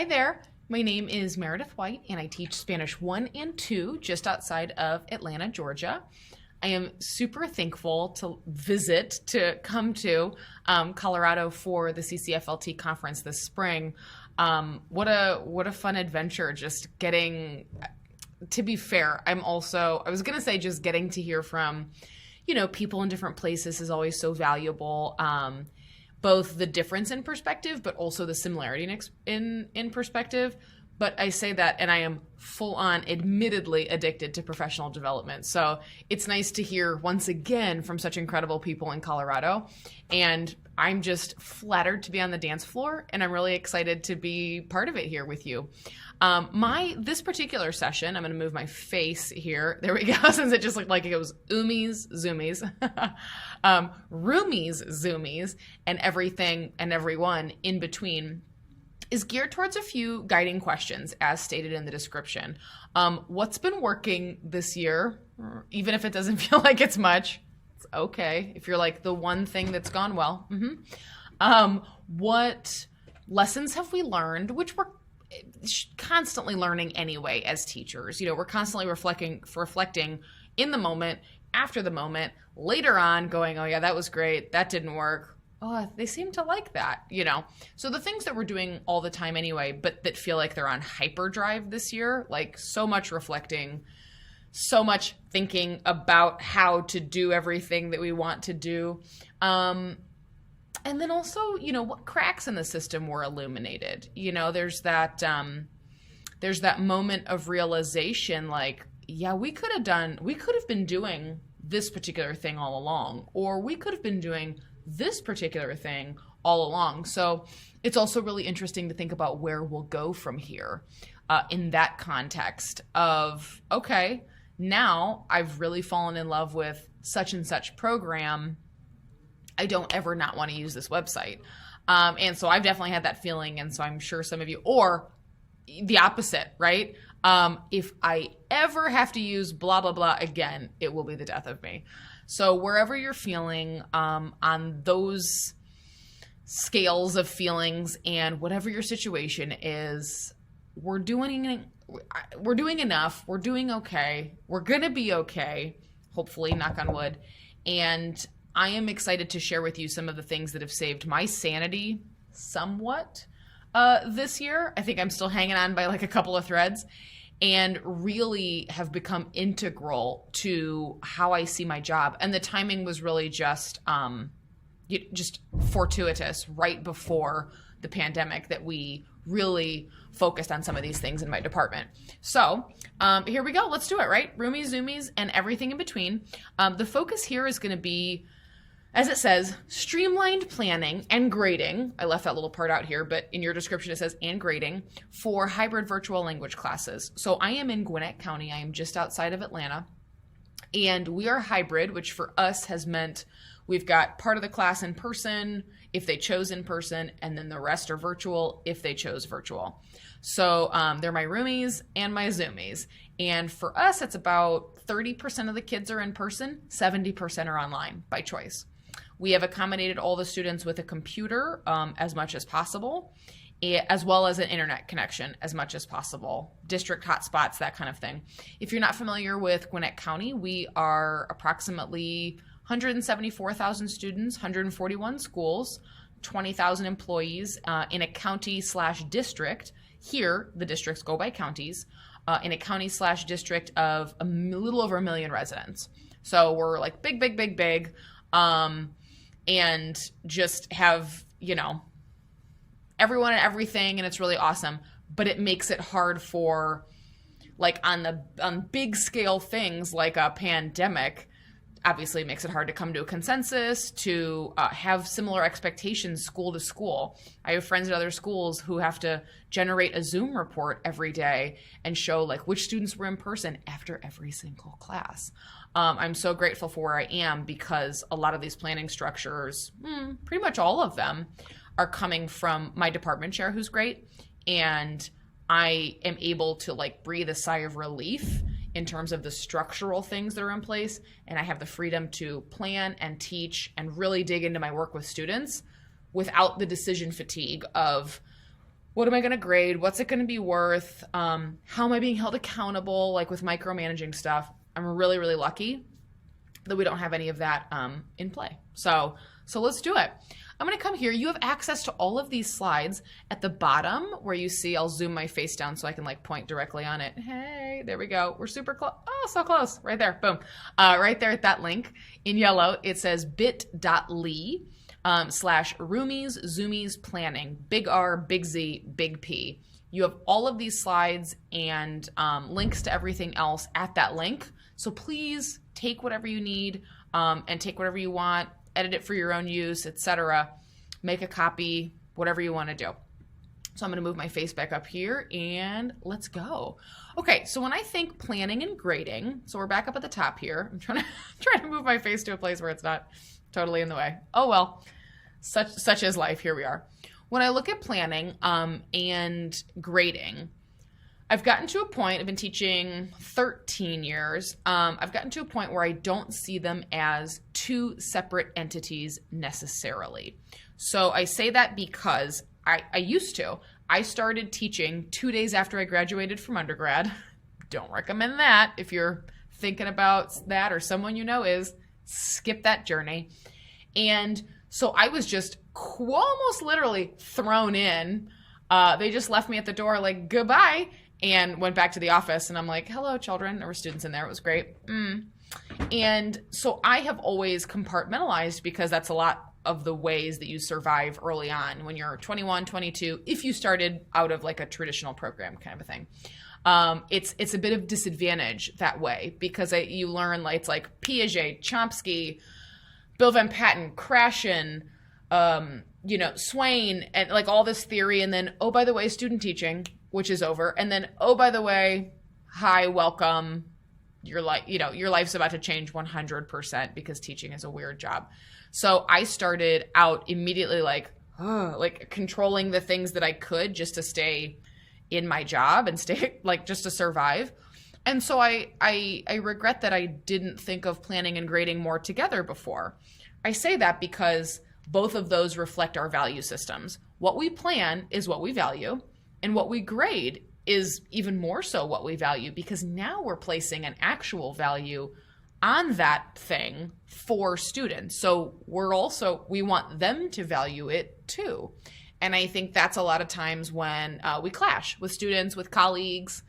Hi there. My name is Meredith White, and I teach Spanish 1 and 2 just outside of Atlanta, Georgia. I am super thankful to come to Colorado for the CCFLT conference this spring. What a fun adventure, just getting, to be fair, I was going to say just getting to hear from, people in different places is always so valuable. Both the difference in perspective, but also the similarity in perspective. But I say that, and I am full on, admittedly addicted to professional development. So it's nice to hear once again from such incredible people in Colorado. And I'm just flattered to be on the dance floor, and I'm really excited to be part of it here with you. This particular session, I'm going to move my face here. There we go, since it just looked like it was Roomies, Zoomies, Roomies, Zoomies, and everything and everyone in between, is geared towards a few guiding questions as stated in the description. What's been working this year, even if it doesn't feel like it's much? It's okay if you're like the one thing that's gone well. What lessons have we learned, which we're constantly learning anyway as teachers. We're constantly reflecting in the moment, after the moment, later on going, oh yeah, that was great, that didn't work. Oh, they seem to like that, So the things that we're doing all the time anyway, but that feel like they're on hyperdrive this year, like so much reflecting, so much thinking about how to do everything that we want to do. And then also, what cracks in the system were illuminated. There's that moment of realization, like, yeah, we could have been doing this particular thing all along, or we could have been doing this particular thing all along. So it's also really interesting to think about where we'll go from here in that context of, okay, now I've really fallen in love with such and such program. I don't ever not want to use this website. And so I've definitely had that feeling. And so I'm sure some of you, or the opposite, right? If I ever have to use blah, blah, blah again, it will be the death of me. So wherever you're feeling on those scales of feelings and whatever your situation is, we're doing enough. We're doing okay. We're going to be okay, hopefully, knock on wood. And I am excited to share with you some of the things that have saved my sanity somewhat this year. I think I'm still hanging on by like a couple of threads, and really have become integral to how I see my job. And the timing was really just fortuitous right before the pandemic that we really focused on some of these things in my department. So here we go. Let's do it, right? Roomies, Zoomies, and everything in between. The focus here is going to be, as it says, streamlined planning and grading. I left that little part out here, but in your description it says and grading for hybrid virtual language classes. So I am in Gwinnett County. I am just outside of Atlanta. And we are hybrid, which for us has meant we've got part of the class in person if they chose in person, and then the rest are virtual if they chose virtual. So they're my roomies and my Zoomies. And for us, it's about 30% of the kids are in person, 70% are online by choice. We have accommodated all the students with a computer as much as possible, as well as an internet connection as much as possible, district hotspots, that kind of thing. If you're not familiar with Gwinnett County, we are approximately 174,000 students, 141 schools, 20,000 employees in a county/district. Here, the districts go by counties, in a county/district of a little over 1 million residents. So we're like big, big, big, big. And just have, everyone and everything, and it's really awesome. But it makes it hard for, like, on big scale things like a pandemic, obviously it makes it hard to come to a consensus, to have similar expectations school to school. I have friends at other schools who have to generate a Zoom report every day and show like which students were in person after every single class. I'm so grateful for where I am because a lot of these planning structures, pretty much all of them, are coming from my department chair, who's great. And I am able to like breathe a sigh of relief in terms of the structural things that are in place. And I have the freedom to plan and teach and really dig into my work with students without the decision fatigue of What am I going to grade? What's it going to be worth? How am I being held accountable? Like with micromanaging stuff, I'm really, really lucky that we don't have any of that in play. So let's do it. I'm going to come here. You have access to all of these slides at the bottom where you see, I'll zoom my face down so I can like point directly on it. Hey, there we go. We're super close. Oh, so close. Right there. Boom. Right there at that link in yellow, it says bit.ly / Roomies, Zoomies planning, big R, big Z, big P. You have all of these slides and links to everything else at that link. So please take whatever you need and take whatever you want, edit it for your own use, etc. Make a copy, whatever you want to do. So I'm going to move my face back up here and let's go. Okay, so when I think planning and grading, so we're back up at the top here. I'm trying to move my face to a place where it's not totally in the way. Oh well, such is life. Here we are. When I look at planning and grading, I've gotten to a point, I've been teaching 13 years, I've gotten to a point where I don't see them as two separate entities necessarily. So I say that because I used to. I started teaching 2 days after I graduated from undergrad. Don't recommend that. If you're thinking about that or someone you know is, skip that journey. And so I was just almost literally thrown in. They just left me at the door like, goodbye. And went back to the office and I'm like, hello, children. There were students in there. It was great. And so I have always compartmentalized because that's a lot of the ways that you survive early on when you're 21, 22, if you started out of like a traditional program kind of a thing. It's a bit of disadvantage that way because you learn like, it's like Piaget, Chomsky, Bill Van Patten, Krashen, Swain, and like all this theory. And then, oh, by the way, student teaching, which is over. And then, oh, by the way, hi, welcome. Your life's about to change 100% because teaching is a weird job. So I started out immediately like controlling the things that I could just to stay in my job and stay like just to survive. And so I regret that I didn't think of planning and grading more together before. I say that because both of those reflect our value systems. What we plan is what we value. And what we grade is even more so what we value because now we're placing an actual value on that thing for students. So we want them to value it too. And I think that's a lot of times when we clash with students, with colleagues,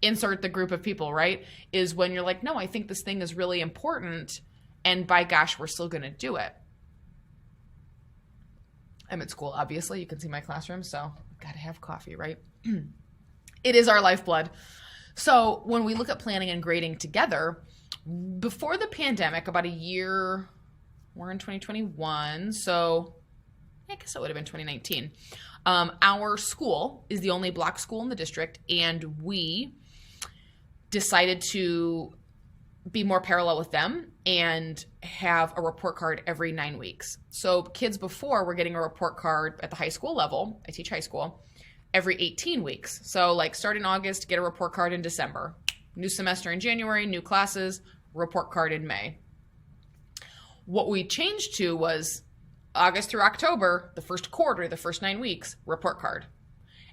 insert the group of people, right? Is when you're like, no, I think this thing is really important. And by gosh, we're still going to do it. I'm at school, obviously. You can see my classroom, so got to have coffee, right? It is our lifeblood. So when we look at planning and grading together, before the pandemic, about a year, we're in 2021, so I guess it would have been 2019. Our school is the only block school in the district, and we decided to be more parallel with them and have a report card every 9 weeks. So kids before were getting a report card at the high school level, I teach high school, every 18 weeks. So like start in August, get a report card in December. New semester in January, new classes, report card in May. What we changed to was August through October, the first quarter, the first 9 weeks, report card.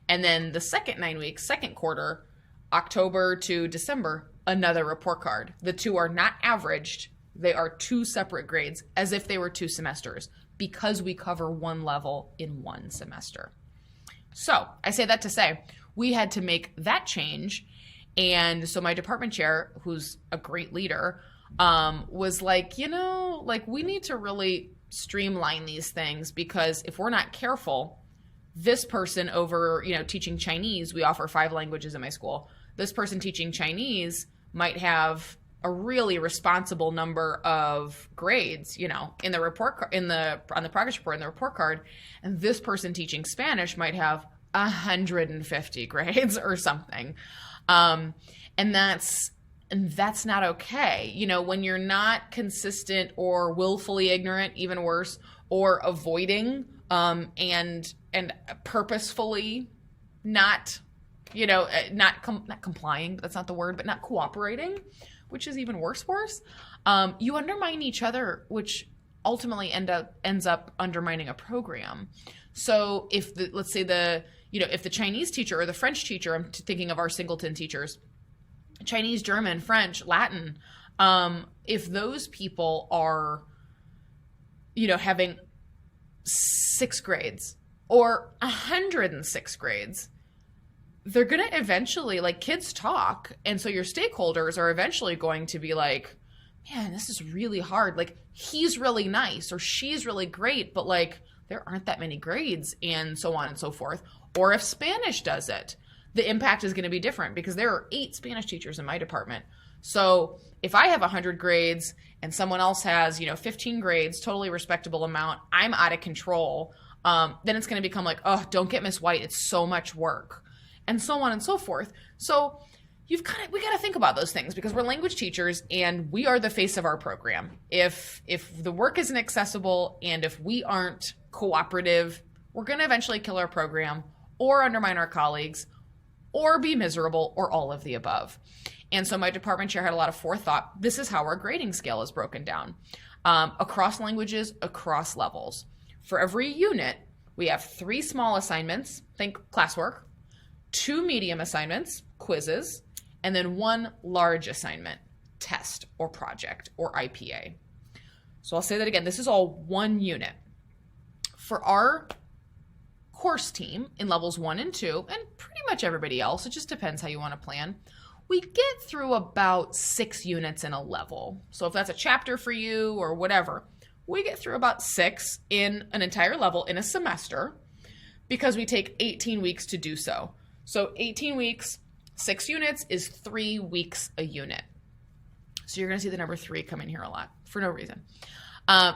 And then the second 9 weeks, second quarter, October to December, another report card. The two are not averaged. They are two separate grades as if they were 2 semesters because we cover one level in one semester. So I say that to say we had to make that change. And so my department chair, who's a great leader, was like, we need to really streamline these things because if we're not careful, this person over, teaching Chinese, we offer 5 languages in my school. This person teaching Chinese might have a really responsible number of grades, in the report on the progress report in the report card, and this person teaching Spanish might have 150 grades or something, and that's not okay. When you're not consistent or willfully ignorant, even worse, or avoiding and purposefully not complying, that's not the word, but not cooperating, which is even worse. You undermine each other, which ultimately ends up undermining a program. So if let's say if the Chinese teacher or the French teacher, I'm thinking of our singleton teachers, Chinese, German, French, Latin, if those people are, having 6 grades or 106 grades, they're going to eventually, like, kids talk. And so your stakeholders are eventually going to be like, man, this is really hard. Like, he's really nice or she's really great, but like, there aren't that many grades, and so on and so forth. Or if Spanish does it, the impact is going to be different because there are 8 Spanish teachers in my department. So if I have 100 grades and someone else has, 15 grades, totally respectable amount, I'm out of control, then it's going to become like, oh, don't get Miss White. It's so much work, and so on and so forth. So we got to think about those things because we're language teachers and we are the face of our program. If the work isn't accessible and if we aren't cooperative, we're going to eventually kill our program or undermine our colleagues or be miserable or all of the above. And so my department chair had a lot of forethought. This is how our grading scale is broken down across languages, across levels. For every unit, we have 3 small assignments, think classwork, 2 medium assignments, quizzes, and then 1 large assignment, test or project or IPA. So I'll say that again. This is all 1 unit. For our course team in levels 1 and 2, and pretty much everybody else, it just depends how you want to plan, we get through about 6 units in a level. So if that's a chapter for you or whatever, we get through about 6 in an entire level in a semester because we take 18 weeks to do so. So 18 weeks, 6 units is 3 weeks a unit. So you're going to see the number 3 come in here a lot for no reason.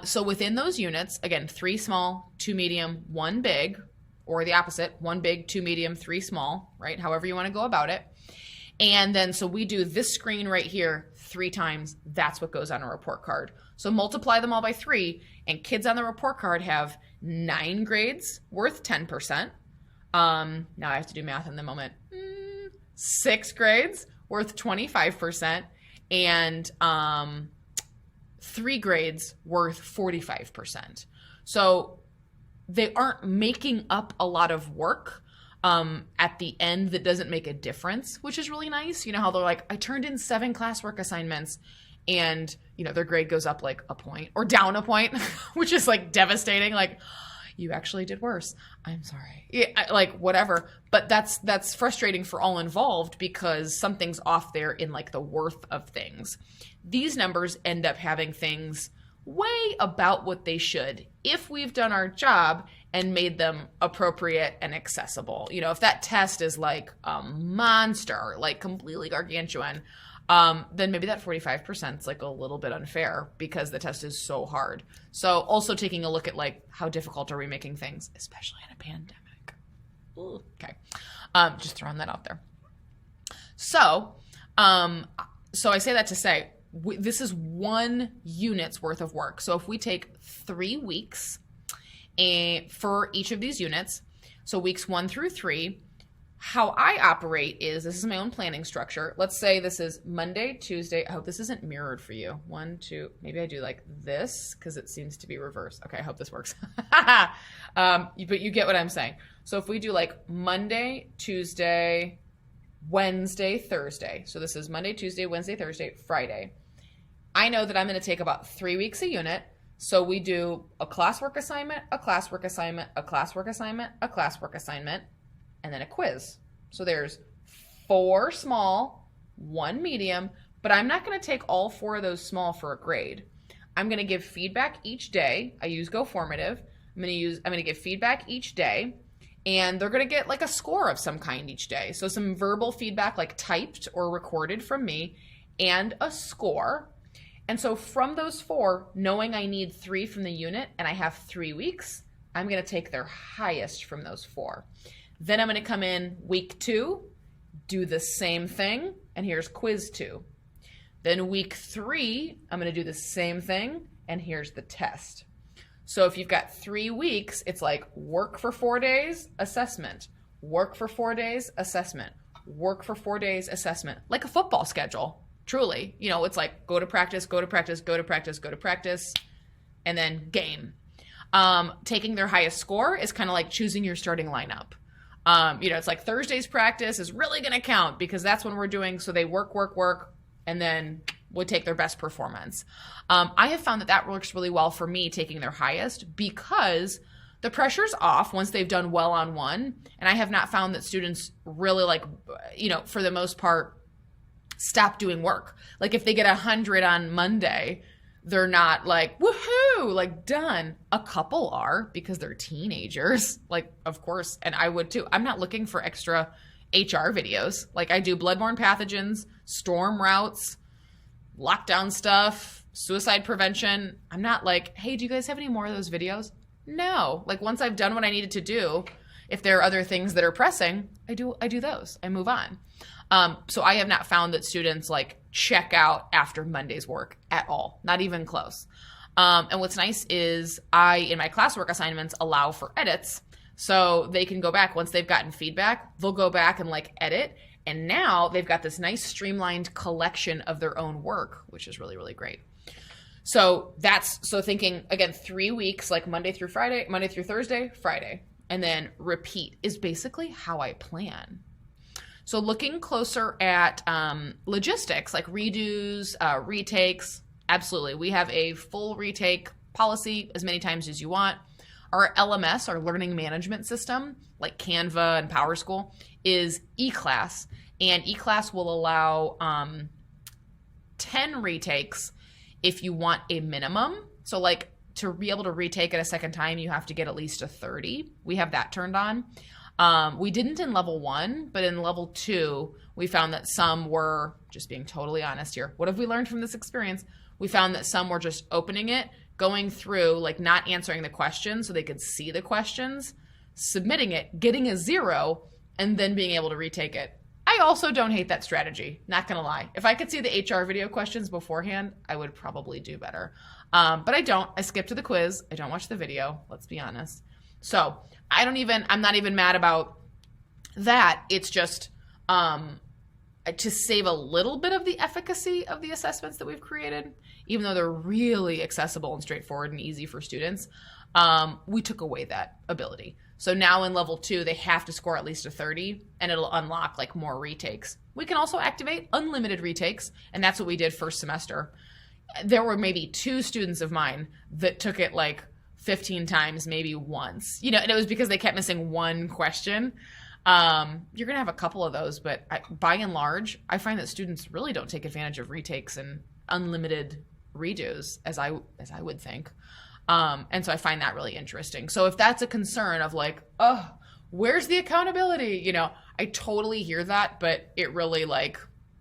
So within those units, again, 3 small, 2 medium, 1 big, or the opposite, 1 big, 2 medium, 3 small, right? However you want to go about it. And then, so we do this screen right here 3 times. That's what goes on a report card. So multiply them all by 3, and kids on the report card have 9 grades worth 10%. Now I have to do math in the moment. 6 grades worth 25%, and 3 grades worth 45%. So they aren't making up a lot of work at the end that doesn't make a difference, which is really nice. You know how they're like, I turned in 7 classwork assignments and, their grade goes up like a point or down a point, which is like devastating. Like, you actually did worse. I'm sorry. Yeah, like whatever. But that's frustrating for all involved because something's off there in like the worth of things. These numbers end up having things way about what they should if we've done our job and made them appropriate and accessible. If that test is like a monster, like completely gargantuan, then maybe that 45% is like a little bit unfair because the test is so hard. So also taking a look at like how difficult are we making things, especially in a pandemic. Ooh, okay. Just throwing that out there. So I say that to say, this is 1 unit's worth of work. So if we take 3 weeks for each of these units, so weeks 1 through 3, how I operate is, this is my own planning structure. Let's say this is Monday, Tuesday. I hope this isn't mirrored for you. 1, 2, maybe I do like this because it seems to be reversed. Okay, I hope this works. But you get what I'm saying. So if we do like Monday, Tuesday, Wednesday, Thursday. So this is Monday, Tuesday, Wednesday, Thursday, Friday. I know that I'm going to take about 3 weeks a unit. So we do a classwork assignment, a classwork assignment, a classwork assignment, a classwork assignment, and then a quiz. So there's 4 small, 1 medium, but I'm not going to take all 4 of those small for a grade. I'm going to give feedback each day. I use Go Formative. I'm going to give feedback each day, and they're going to get like a score of some kind each day. So some verbal feedback like typed or recorded from me and a score. And so from those 4, knowing I need 3 from the unit and I have 3 weeks, I'm going to take their highest from those 4. Then I'm going to come in week 2, do the same thing, and here's quiz 2. Then week 3, I'm going to do the same thing, and here's the test. So if you've got 3 weeks, it's like work for 4 days, assessment, work for 4 days, assessment, work for 4 days, assessment, like a football schedule, truly. It's like go to practice, go to practice, go to practice, go to practice, and then game. Taking their highest score is kind of like choosing your starting lineup. It's like Thursday's practice is really going to count because that's when we're doing, so they work, and then would take their best performance. I have found that works really well for me taking their highest because the pressure's off once they've done well on one. And I have not found that students really for the most part, stop doing work. Like if they get 100 on Monday, they're not like, woohoo, like done. A couple are because they're teenagers, like, of course. And I would too. I'm not looking for extra HR videos. Like I do bloodborne pathogens, storm routes, lockdown stuff, suicide prevention. I'm not like, hey, do you guys have any more of those videos? No. Like once I've done what I needed to do, if there are other things that are pressing, I do those. I move on. So I have not found that students like check out after Monday's work at all, not even close. And what's nice is in my classwork assignments, allow for edits. So they can go back once they've gotten feedback, they'll go back and like edit. And now they've got this nice streamlined collection of their own work, which is really, really great. So thinking again, 3 weeks, like Monday through Thursday, Friday, and then repeat is basically how I plan. So looking closer at logistics, like redos, retakes, absolutely. We have a full retake policy as many times as you want. Our LMS, our learning management system, like Canva and PowerSchool, is eClass. And eClass will allow 10 retakes if you want a minimum. So like to be able to retake it a second time, you have to get at least a 30. We have that turned on. We didn't in level 1, but in level 2, we found that some were, just being totally honest here, what have we learned from this experience? We found that some were just opening it, going through, like not answering the questions so they could see the questions, submitting it, getting a 0, and then being able to retake it. I also don't hate that strategy, not gonna lie. If I could see the HR video questions beforehand, I would probably do better. But I don't. I skip to the quiz. I don't watch the video, let's be honest. So I'm not even mad about that. It's just to save a little bit of the efficacy of the assessments that we've created, even though they're really accessible and straightforward and easy for students, we took away that ability. So now in level 2, they have to score at least a 30 and it'll unlock like more retakes. We can also activate unlimited retakes, and that's what we did first semester. There were maybe 2 students of mine that took it like 15 times, maybe once, and it was because they kept missing one question. You're going to have a couple of those, but by and large, I find that students really don't take advantage of retakes and unlimited redos as I would think. And so I find that really interesting. So if that's a concern of like, oh, where's the accountability? I totally hear that, but it really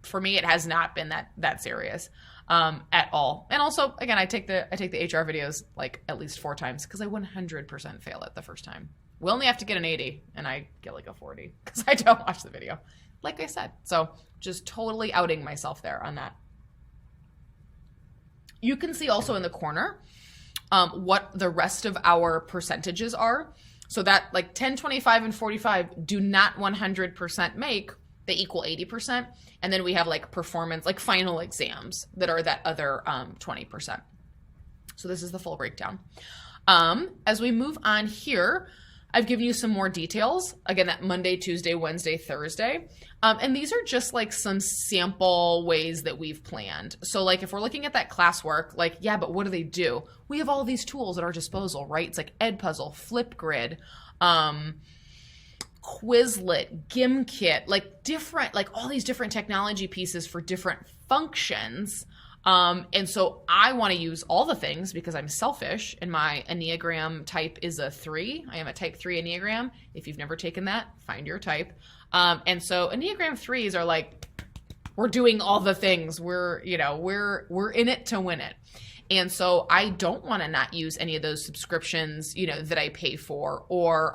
for me, it has not been that serious. At all. And also, again, I take the HR videos like at least 4 times because I 100% fail it the first time. We only have to get an 80 and I get like a 40 because I don't watch the video, like I said. So just totally outing myself there on that. You can see also in the corner what the rest of our percentages are. So that like 10, 25, and 45 do not 100% make. They equal 80%. And then we have like performance, like final exams that are that other 20%. So this is the full breakdown. As we move on here, I've given you some more details. Again, that Monday, Tuesday, Wednesday, Thursday. And these are just like some sample ways that we've planned. So like if we're looking at that classwork, like, yeah, but what do they do? We have all these tools at our disposal, right? It's like Edpuzzle, Flipgrid, Quizlet, Gimkit, like all these different technology pieces for different functions. And so I want to use all the things because I'm selfish and my Enneagram type is a 3. I am a type 3 Enneagram. If you've never taken that, find your type. And so Enneagram 3s are like, we're doing all the things. We're in it to win it. And so I don't want to not use any of those subscriptions, that I pay for, or,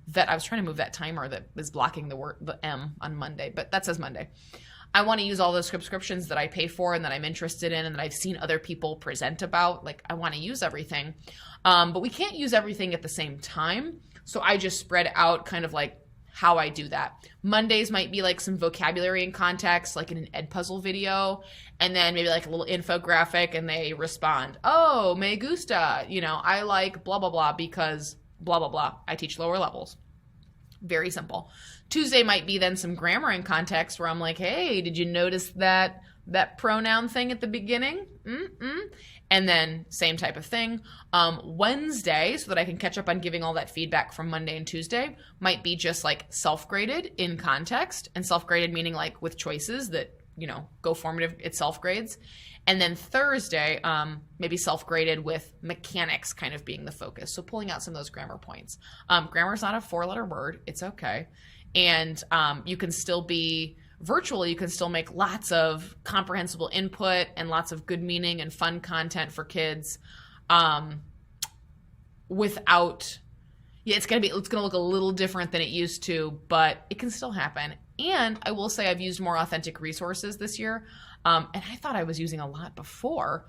that I was trying to move that timer that is blocking the M on Monday, but that says Monday. I want to use all those subscriptions that I pay for and that I'm interested in and that I've seen other people present about. Like I want to use everything, but we can't use everything at the same time. So I just spread out kind of like how I do that. Mondays might be like some vocabulary and context, like in an Edpuzzle video, and then maybe like a little infographic and they respond, oh, me gusta, I like blah, blah, blah because blah, blah, blah. I teach lower levels. Very simple. Tuesday might be then some grammar and context where I'm like, hey, did you notice that pronoun thing at the beginning? And then same type of thing. Wednesday, so that I can catch up on giving all that feedback from Monday and Tuesday, might be just like self-graded in context, and self-graded meaning like with choices that, go formative, it self-grades. And then Thursday, maybe self-graded with mechanics kind of being the focus. So pulling out some of those grammar points. Grammar is not a 4-letter word. It's okay. And you can still be virtual. You can still make lots of comprehensible input and lots of good meaning and fun content for kids without, it's going to look a little different than it used to, but it can still happen. And I will say I've used more authentic resources this year. And I thought I was using a lot before,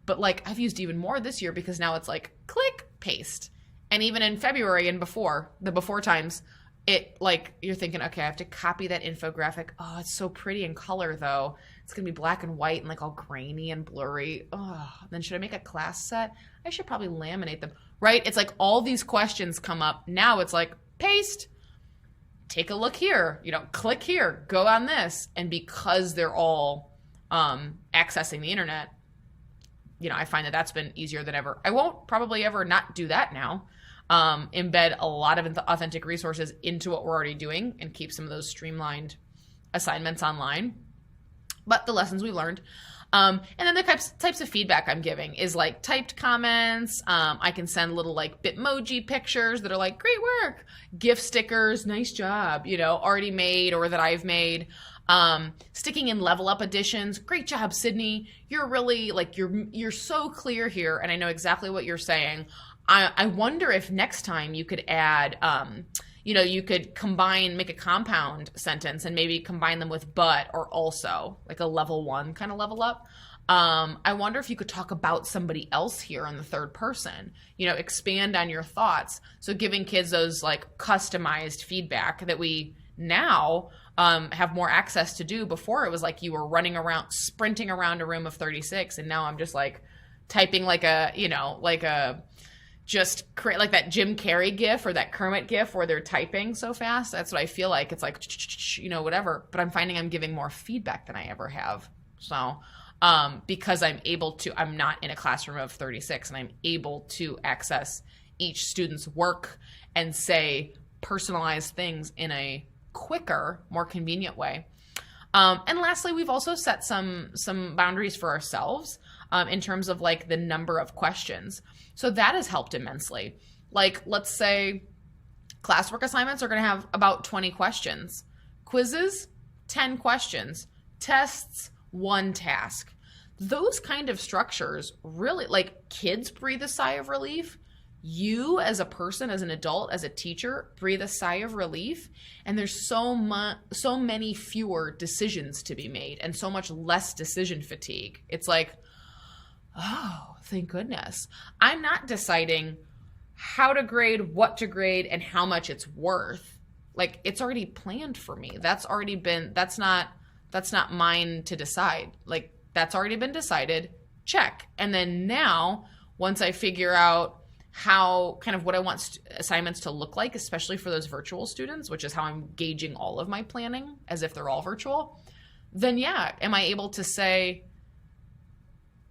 but like I've used even more this year because now it's like click, paste. And even in February and the before times, it like you're thinking, okay, I have to copy that infographic. Oh, it's so pretty in color though. It's going to be black and white and like all grainy and blurry. Oh, then should I make a class set? I should probably laminate them, right? It's like all these questions come up. Now it's like paste, take a look here, click here, go on this. And because they're all accessing the internet, I find that that's been easier than ever. I won't probably ever not do that now. Embed a lot of authentic resources into what we're already doing and keep some of those streamlined assignments online. But the lessons we learned. And then the types of feedback I'm giving is like typed comments. I can send little like Bitmoji pictures that are like, great work. GIF stickers, nice job, already made or that I've made. Sticking in level up additions. Great job, Sydney. You're really like, you're so clear here. And I know exactly what you're saying. I wonder if next time you could add, you could make a compound sentence and maybe combine them with but or also, like a level 1 kind of level up. I wonder if you could talk about somebody else here in the third person, expand on your thoughts. So giving kids those like customized feedback that we now have more access to do. Before it was like you were sprinting around a room of 36, and now I'm just like typing like just create like that Jim Carrey gif or that Kermit gif where they're typing so fast. That's what I feel like. It's like, whatever. But I'm finding I'm giving more feedback than I ever have. So because I'm not in a classroom of 36 and I'm able to access each student's work and say personalized things in a quicker, more convenient way. And lastly, we've also set some boundaries for ourselves in terms of like the number of questions. So that has helped immensely. Like, let's say classwork assignments are going to have about 20 questions. Quizzes, 10 questions. Tests, 1 task. Those kind of structures really, like, kids breathe a sigh of relief. You as a person, as an adult, as a teacher, breathe a sigh of relief. And there's so many fewer decisions to be made and so much less decision fatigue. It's like, oh, thank goodness. I'm not deciding how to grade, what to grade, and how much it's worth. Like, it's already planned for me. That's not mine to decide. Like, that's already been decided. Check. And then now, once I figure out how kind of what I want assignments to look like, especially for those virtual students, which is how I'm gauging all of my planning as if they're all virtual, then yeah, am I able to say,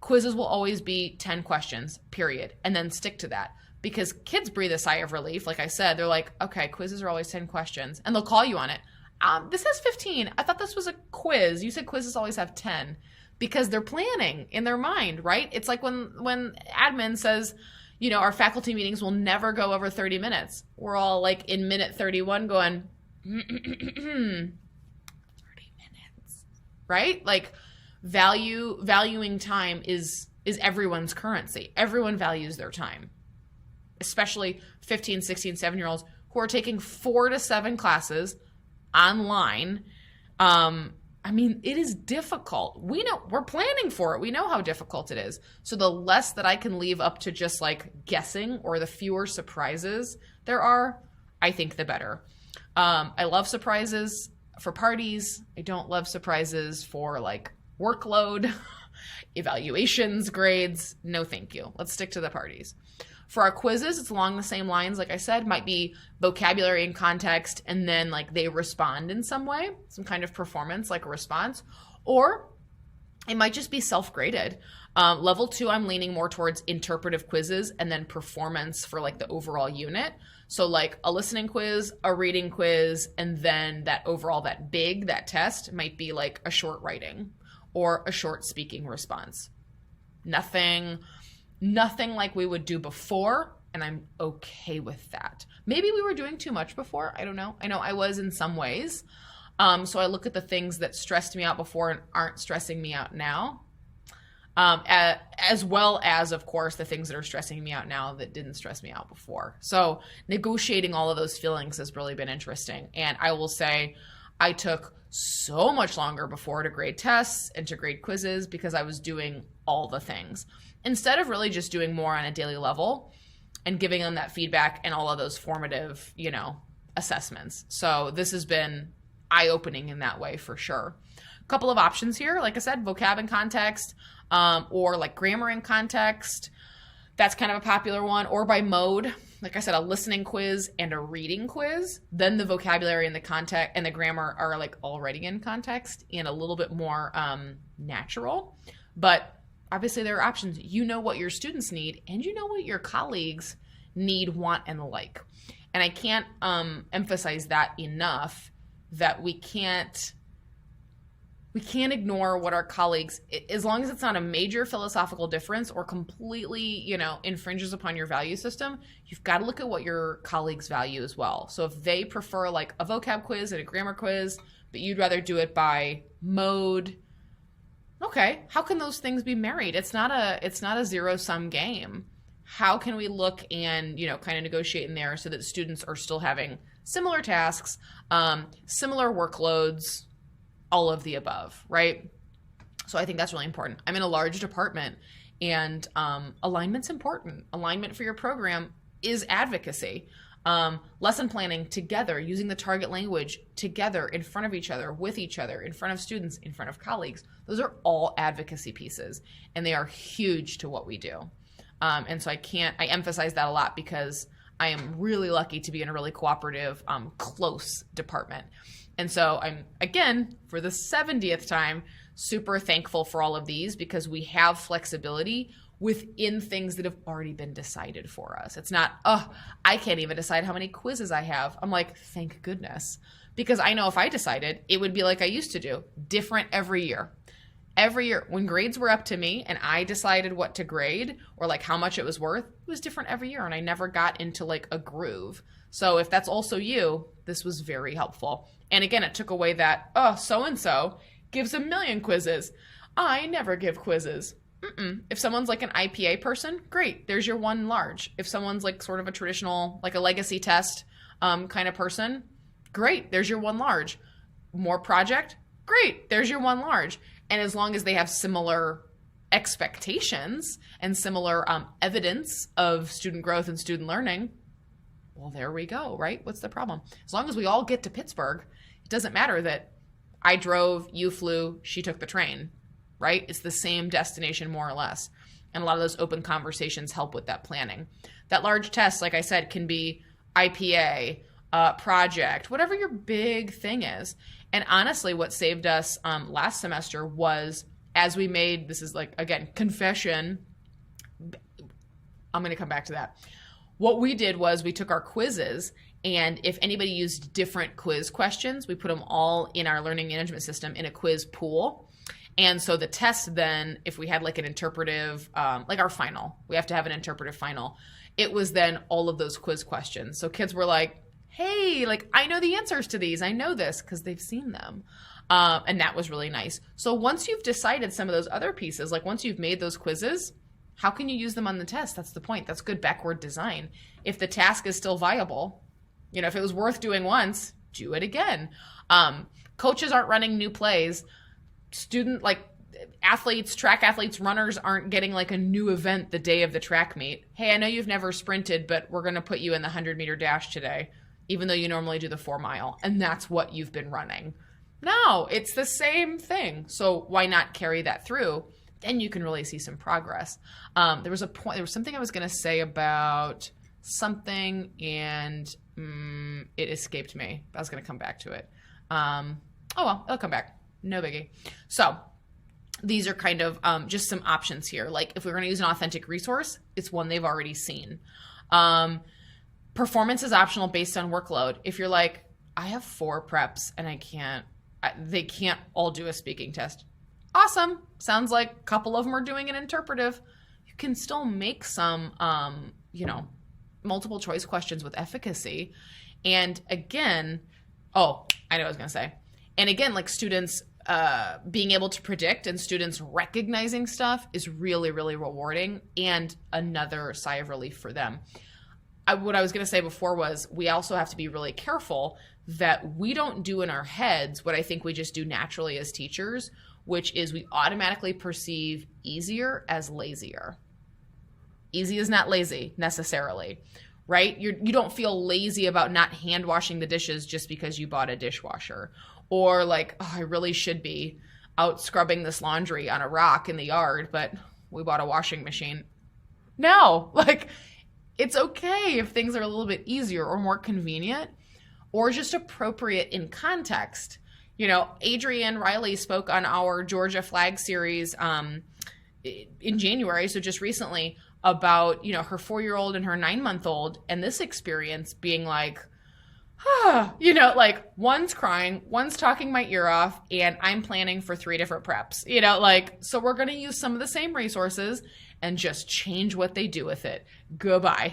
quizzes will always be 10 questions, period, and then stick to that. Because kids breathe a sigh of relief. Like I said, they're like, okay, quizzes are always 10 questions. And they'll call you on it. This has 15. I thought this was a quiz. You said quizzes always have 10. Because they're planning in their mind, right? It's like when admin says, our faculty meetings will never go over 30 minutes. We're all like in minute 31 going, 30 minutes, right? Like, valuing time is everyone's currency. Everyone values their time, especially 15, 16, 7-year-olds who are taking 4 to 7 classes online. It is difficult. We know, we're planning for it. We know how difficult it is. So the less that I can leave up to just like guessing, or the fewer surprises there are, I think the better. I love surprises for parties. I don't love surprises for like workload, evaluations, grades. No, thank you. Let's stick to the parties. For our quizzes, it's along the same lines, like I said, might be vocabulary and context, and then like they respond in some way, some kind of performance, like a response, or it might just be self-graded. Level 2, I'm leaning more towards interpretive quizzes and then performance for like the overall unit. So like a listening quiz, a reading quiz, and then that overall, that test might be like a short writing or a short speaking response. Nothing like we would do before, and I'm okay with that. Maybe we were doing too much before. I don't know. I know I was in some ways. So I look at the things that stressed me out before and aren't stressing me out now. As well as, of course, the things that are stressing me out now that didn't stress me out before. So negotiating all of those feelings has really been interesting. And I will say I took so much longer before to grade tests and to grade quizzes because I was doing all the things instead of really just doing more on a daily level and giving them that feedback and all of those formative, assessments. So this has been eye-opening in that way for sure. A couple of options here, like I said, vocab and context, or like grammar and context. That's kind of a popular one. Or by mode, like I said, a listening quiz and a reading quiz. Then the vocabulary and the context and the grammar are like already in context and a little bit more natural. But obviously there are options. You know what your students need, and you know what your colleagues need, want, and like. And I can't emphasize that enough, that we can't ignore what our colleagues, as long as it's not a major philosophical difference or completely, infringes upon your value system, you've got to look at what your colleagues value as well. So if they prefer like a vocab quiz and a grammar quiz, but you'd rather do it by mode, okay, how can those things be married? It's not a zero-sum game. How can we look and, kind of negotiate in there so that students are still having similar tasks, similar workloads, all of the above, right? So I think that's really important. I'm in a large department, and alignment's important. Alignment for your program is advocacy. Lesson planning together, using the target language together, in front of each other, with each other, in front of students, in front of colleagues. Those are all advocacy pieces, and they are huge to what we do. And so I emphasize that a lot because I am really lucky to be in a really cooperative, close department. And so I'm, again, for the 70th time, super thankful for all of these because we have flexibility within things that have already been decided for us. It's not, I can't even decide how many quizzes I have. I'm like, thank goodness. Because I know if I decided, it would be like I used to do, different every year. Every year, when grades were up to me and I decided what to grade or like how much it was worth, it was different every year, and I never got into like a groove. So if that's also you, this was very helpful. And again, it took away that, so-and-so gives a million quizzes. I never give quizzes. If someone's like an IPA person, great, there's your one large. If someone's like sort of a traditional, like a legacy test kind of person, great, there's your one large. More project, great, there's your one large. And as long as they have similar expectations and similar evidence of student growth and student learning, well, there we go, right? What's the problem? As long as we all get to Pittsburgh, it doesn't matter that I drove, you flew, she took the train, right? It's the same destination more or less. And a lot of those open conversations help with that planning. That large test, like I said, can be IPA, project, whatever your big thing is. And honestly, what saved us last semester was, as we made, this is like, again, confession. I'm going to come back to that. What we did was we took our quizzes, and if anybody used different quiz questions, we put them all in our learning management system in a quiz pool. And so the test then, if we had like an interpretive, like our final, we have to have an interpretive final. It was then all of those quiz questions. So kids were like, hey, like I know the answers to these. I know this because they've seen them. And that was really nice. So once you've decided some of those other pieces, like once you've made those quizzes, how can you use them on the test? That's the point. That's good backward design. If the task is still viable, if it was worth doing once, do it again. Coaches aren't running new plays. Athletes, track athletes, runners aren't getting like a new event the day of the track meet. Hey, I know you've never sprinted, but we're going to put you in the 100-meter dash today, even though you normally do the 4-mile. And that's what you've been running. No, it's the same thing. So why not carry that through? then you can really see some progress. There was something I was going to say about something, and it escaped me. I was going to come back to it. Oh well, it'll come back. No biggie. So these are kind of just some options here. Like if we're going to use an authentic resource, it's one they've already seen. Performance is optional based on workload. If you're like, I have 4 preps and they can't all do a speaking test. Awesome. Sounds like a couple of them are doing an interpretive. You can still make some, multiple choice questions with efficacy. And again, I know what I was going to say. And again, like students being able to predict and students recognizing stuff is really, really rewarding and another sigh of relief for them. What I was going to say before was we also have to be really careful that we don't do in our heads what I think we just do naturally as teachers, which is we automatically perceive easier as lazier. Easy is not lazy necessarily, right? You don't feel lazy about not hand washing the dishes just because you bought a dishwasher. Or like, I really should be out scrubbing this laundry on a rock in the yard, but we bought a washing machine. No, like it's okay if things are a little bit easier or more convenient or just appropriate in context. Adrienne Riley spoke on our Georgia Flag series in January, so just recently, about, her 4-year-old and her 9-month-old and this experience being like, like one's crying, one's talking my ear off, and I'm planning for 3 different preps, so we're going to use some of the same resources and just change what they do with it. Goodbye,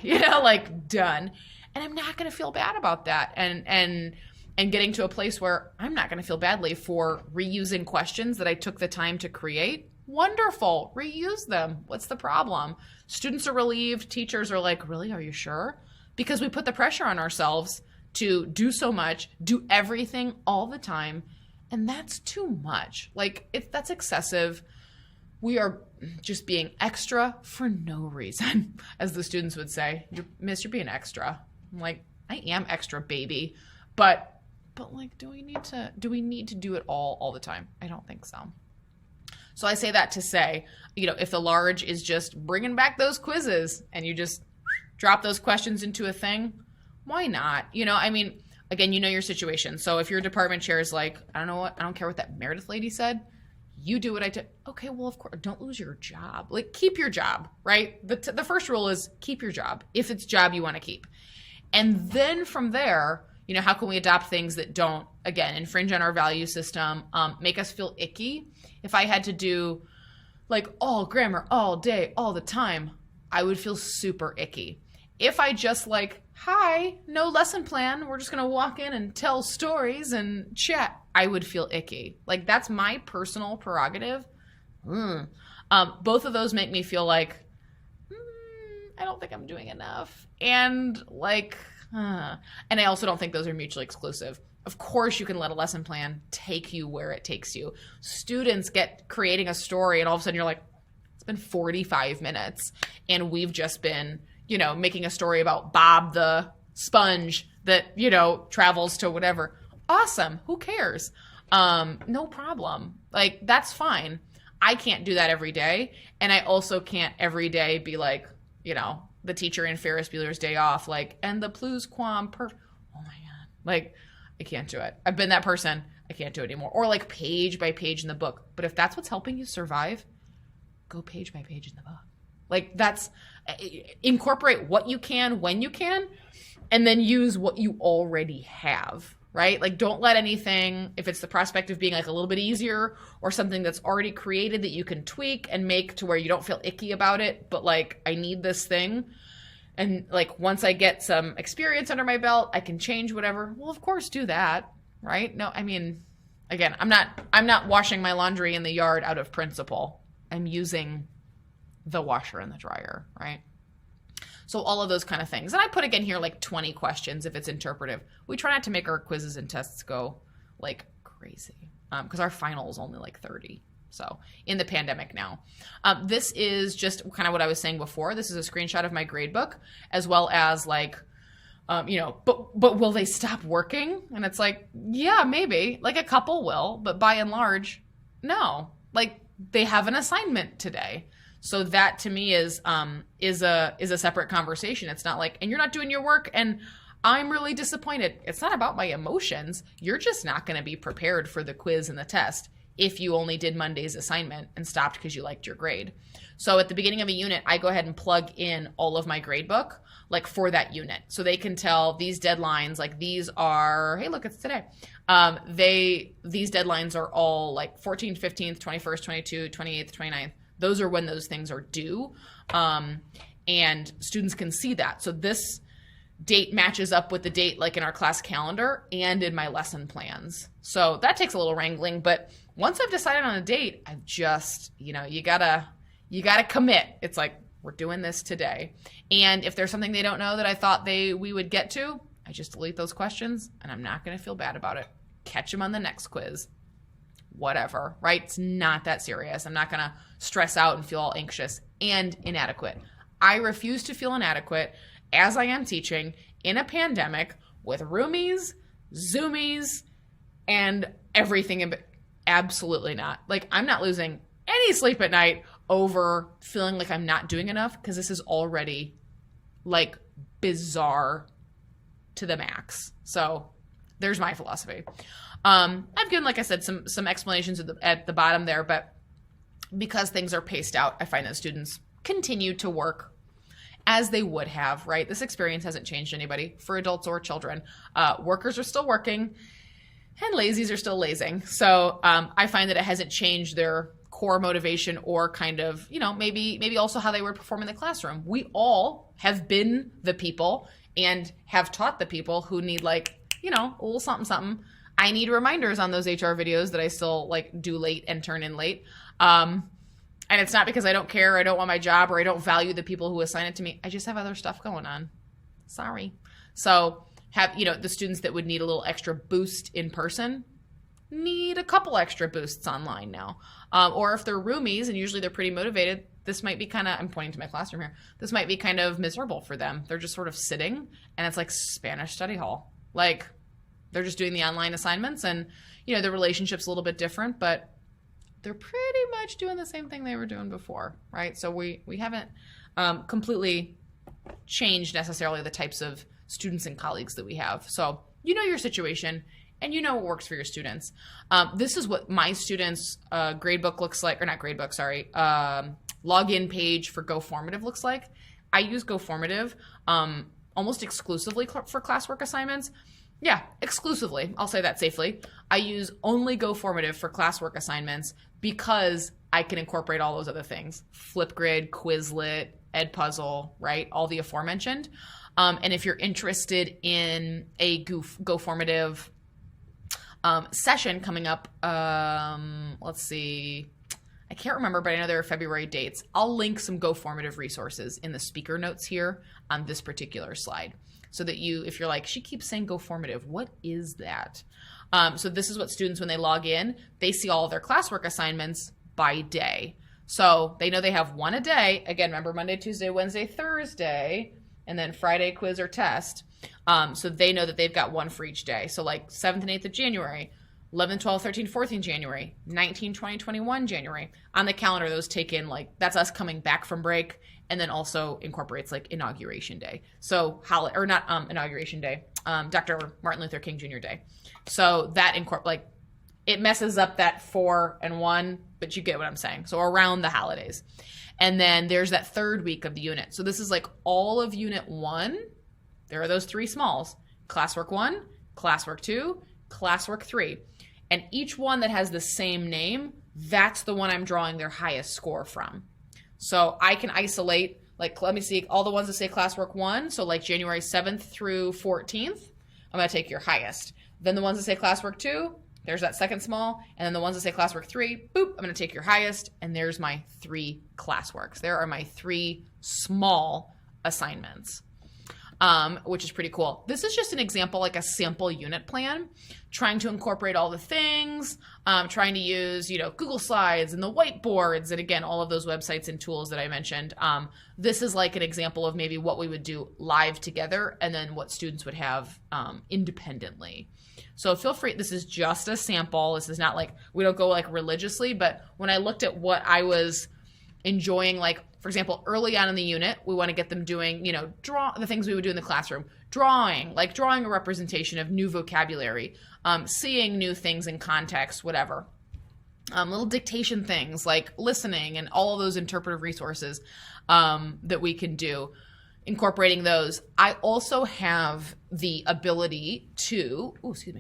done. And I'm not going to feel bad about that. And getting to a place where I'm not going to feel badly for reusing questions that I took the time to create. Wonderful. Reuse them. What's the problem? Students are relieved. Teachers are like, really? Are you sure? Because we put the pressure on ourselves to do so much, do everything all the time. And that's too much. If that's excessive, we are just being extra for no reason, as the students would say. Miss, you're being extra. I'm like, I am extra, baby. But do we need to do it all the time? I don't think so. So I say that to say, if the large is just bringing back those quizzes and you just drop those questions into a thing, why not? Again, your situation. So if your department chair is like, I don't care what that Meredith lady said, you do what I did. Okay, well, of course, don't lose your job. Keep your job, right? The first rule is keep your job if it's a job you want to keep. And then from there, how can we adopt things that don't, again, infringe on our value system, make us feel icky? If I had to do all grammar all day, all the time, I would feel super icky. If I just hi, no lesson plan, we're just going to walk in and tell stories and chat, I would feel icky. That's my personal prerogative. Both of those make me feel like, I don't think I'm doing enough. And and I also don't think those are mutually exclusive. Of course, you can let a lesson plan take you where it takes you. Students get creating a story and all of a sudden you're like, it's been 45 minutes and we've just been, making a story about Bob the sponge that, travels to whatever. Awesome. Who cares? No problem. That's fine. I can't do that every day. And I also can't every day be the teacher in Ferris Bueller's Day Off, and the plus quam oh my God. I can't do it. I've been that person. I can't do it anymore. Or page by page in the book. But if that's what's helping you survive, go page by page in the book. That's incorporate what you can when you can, and then use what you already have, right? Don't let anything, if it's the prospect of being a little bit easier or something that's already created that you can tweak and make to where you don't feel icky about it, but I need this thing. And once I get some experience under my belt, I can change whatever. Well, of course, do that, right? No, again, I'm not washing my laundry in the yard out of principle. I'm using the washer and the dryer, right? So all of those kind of things. And I put again here 20 questions if it's interpretive. We try not to make our quizzes and tests go crazy because our final is only 30. So in the pandemic now. This is just kind of what I was saying before. This is a screenshot of my gradebook as well as but will they stop working? And it's yeah, maybe. A couple will, but by and large, no. they have an assignment today. So that to me is a separate conversation. It's not like, and you're not doing your work and I'm really disappointed. It's not about my emotions. You're just not going to be prepared for the quiz and the test if you only did Monday's assignment and stopped because you liked your grade. So at the beginning of a unit, I go ahead and plug in all of my grade book, like for that unit. So they can tell these deadlines, like these are, hey, look, it's today. These deadlines are all like 14th, 15th, 21st, 22nd, 28th, 29th. Those are when those things are due. And students can see that. So this date matches up with the date like in our class calendar and in my lesson plans. So that takes a little wrangling, but once I've decided on a date, I've just, you gotta commit. It's like, we're doing this today. And if there's something they don't know that I thought we would get to, I just delete those questions and I'm not going to feel bad about it. Catch them on the next quiz. Whatever, right? It's not that serious. I'm not going to stress out and feel all anxious and inadequate. I refuse to feel inadequate as I am teaching in a pandemic with Roomies, Zoomies, and everything. Absolutely not. Like, I'm not losing any sleep at night over feeling like I'm not doing enough because this is already like bizarre to the max. So there's my philosophy. I've given, like I said, some explanations at the bottom there, but because things are paced out, I find that students continue to work as they would have, right? This experience hasn't changed anybody for adults or children. Workers are still working and lazies are still lazing. So I find that it hasn't changed their core motivation or kind of, maybe also how they would perform in the classroom. We all have been the people and have taught the people who need a little something, something. I need reminders on those HR videos that I still do late and turn in late. And it's not because I don't care, I don't want my job, or I don't value the people who assign it to me. I just have other stuff going on. Sorry. So the students that would need a little extra boost in person need a couple extra boosts online now. Or if they're roomies, and usually they're pretty motivated, this might be I'm pointing to my classroom here, this might be kind of miserable for them. They're just sort of sitting, and it's like Spanish study hall. Like, they're just doing the online assignments, and, the relationship's a little bit different, but they're pretty much doing the same thing they were doing before, right? So we haven't completely changed necessarily the types of students and colleagues that we have. So you know your situation and you know what works for your students. This is what my students' gradebook looks like, or not gradebook, sorry, login page for GoFormative looks like. I use GoFormative almost exclusively for classwork assignments. Yeah, exclusively. I'll say that safely. I use only GoFormative for classwork assignments because I can incorporate all those other things. Flipgrid, Quizlet, Edpuzzle, right? All the aforementioned. And if you're interested in a GoFormative session coming up, let's see, I can't remember, but I know there are February dates. I'll link some GoFormative resources in the speaker notes here on this particular slide. So that if you're like, she keeps saying GoFormative, what is that? So this is what students, when they log in, they see all of their classwork assignments by day. So they know they have one a day. Again, remember Monday, Tuesday, Wednesday, Thursday, and then Friday quiz or test. So they know that they've got one for each day. So like 7th and 8th of January, 11th, 12th, 13th, 14th January, 19, 20, 21 January. On the calendar, those take in that's us coming back from break, and then also incorporates Inauguration Day. So Inauguration Day, Dr. Martin Luther King Jr. Day. So that it messes up that 4 and 1, but you get what I'm saying. So around the holidays. And then there's that third week of the unit. So this is all of Unit 1. There are those 3 smalls. Classwork 1, Classwork 2, Classwork 3. And each one that has the same name, that's the one I'm drawing their highest score from. So I can isolate, let me see, all the ones that say Classwork 1, so January 7th through 14th, I'm going to take your highest. Then the ones that say Classwork 2, there's that second small, and then the ones that say Classwork 3, boop, I'm going to take your highest, and there's my 3 classworks. There are my 3 small assignments. which is pretty cool. This is just an example, like a sample unit plan, trying to incorporate all the things, trying to use, Google Slides and the whiteboards, and again, all of those websites and tools that I mentioned. This is like an example of maybe what we would do live together and then what students would have independently. So feel free, this is just a sample. This is not like, we don't go like religiously, but when I looked at what I was enjoying, like, for example, early on in the unit, we want to get them doing, draw the things we would do in the classroom, drawing a representation of new vocabulary, seeing new things in context, whatever. Little dictation things like listening and all of those interpretive resources that we can do, incorporating those. I also have the ability to,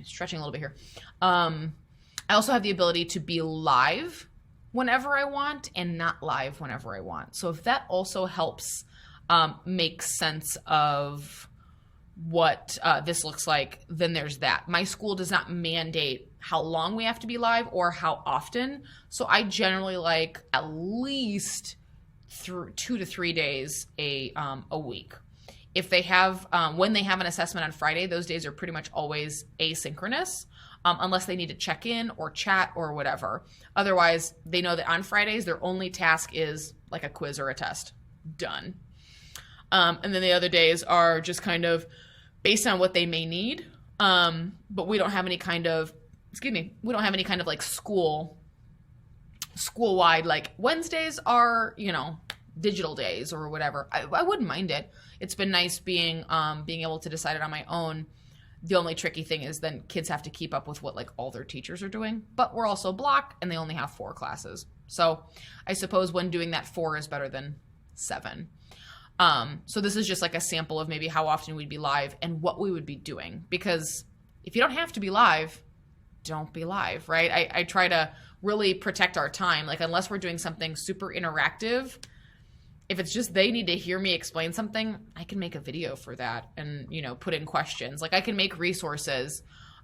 stretching a little bit here. I also have the ability to be live whenever I want and not live whenever I want. So if that also helps make sense of what this looks like, then there's that. My school does not mandate how long we have to be live or how often. So I generally like at least 2 to 3 days a week. If they have, when they have an assessment on Friday, those days are pretty much always asynchronous. Unless they need to check in or chat or whatever. Otherwise, they know that on Fridays, their only task is like a quiz or a test. Done. And then the other days are just kind of based on what they may need. But we don't have any kind of, like school-wide, like Wednesdays are, digital days or whatever. I wouldn't mind it. It's been nice being able to decide it on my own. The only tricky thing is then kids have to keep up with what like all their teachers are doing, but we're also blocked and they only have 4 classes. So I suppose when doing that 4 is better than 7. So this is just like a sample of maybe how often we'd be live and what we would be doing, because if you don't have to be live, don't be live, right? I try to really protect our time. Like unless we're doing something super interactive, if it's just they need to hear me explain something, I can make a video for that and, put in questions. Like I can make resources